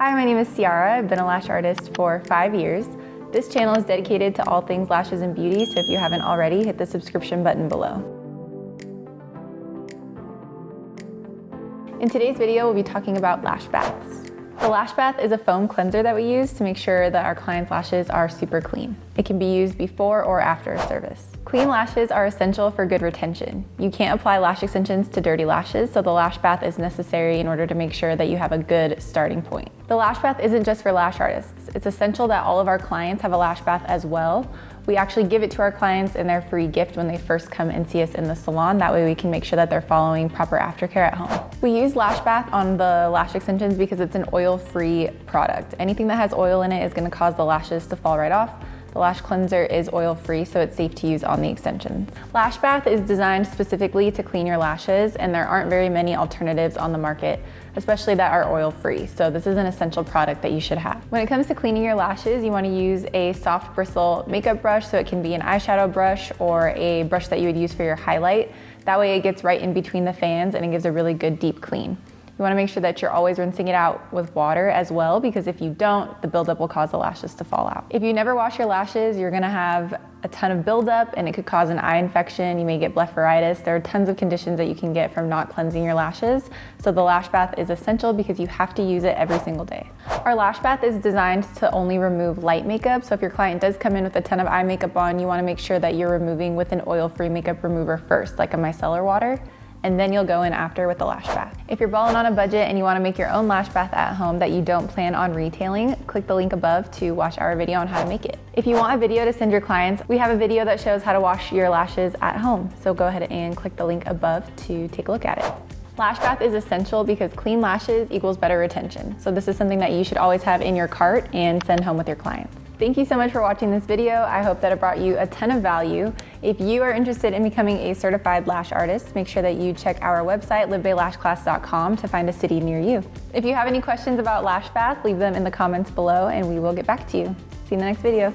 Hi, my name is Ciara. I've been a lash artist for 5 years. This channel is dedicated to all things lashes and beauty, so if you haven't already, hit the subscription button below. In today's video, we'll be talking about lash baths. The Lash Bath is a foam cleanser that we use to make sure that our clients' lashes are super clean. It can be used before or after a service. Clean lashes are essential for good retention. You can't apply lash extensions to dirty lashes, so the Lash Bath is necessary in order to make sure that you have a good starting point. The Lash Bath isn't just for lash artists. It's essential that all of our clients have a lash bath as well. We actually give it to our clients in their free gift when they first come and see us in the salon. That way we can make sure that they're following proper aftercare at home. We use Lash Bath on the lash extensions because it's an oil-free product. Anything that has oil in it is gonna cause the lashes to fall right off. The lash cleanser is oil-free, so it's safe to use on the extensions. Lash Bath is designed specifically to clean your lashes, and there aren't very many alternatives on the market, especially that are oil-free. So this is an essential product that you should have. When it comes to cleaning your lashes, you want to use a soft bristle makeup brush, so it can be an eyeshadow brush or a brush that you would use for your highlight. That way it gets right in between the fans and it gives a really good deep clean. You want to make sure that you're always rinsing it out with water as well, because if you don't, the buildup will cause the lashes to fall out. If you never wash your lashes, you're going to have a ton of buildup and it could cause an eye infection. You may get blepharitis. There are tons of conditions that you can get from not cleansing your lashes. So the Lash Bath is essential because you have to use it every single day. Our Lash Bath is designed to only remove light makeup. So if your client does come in with a ton of eye makeup on, you want to make sure that you're removing with an oil-free makeup remover first, like a micellar water, and then you'll go in after with the Lash Bath. If you're balling on a budget and you want to make your own lash bath at home that you don't plan on retailing, click the link above to watch our video on how to make it. If you want a video to send your clients, we have a video that shows how to wash your lashes at home. So go ahead and click the link above to take a look at it. Lash Bath is essential because clean lashes equals better retention. So this is something that you should always have in your cart and send home with your clients. Thank you so much for watching this video. I hope that it brought you a ton of value. If you are interested in becoming a certified lash artist, make sure that you check our website, livbaylashclass.com, to find a city near you. If you have any questions about Lash Bath, leave them in the comments below and we will get back to you. See you in the next video.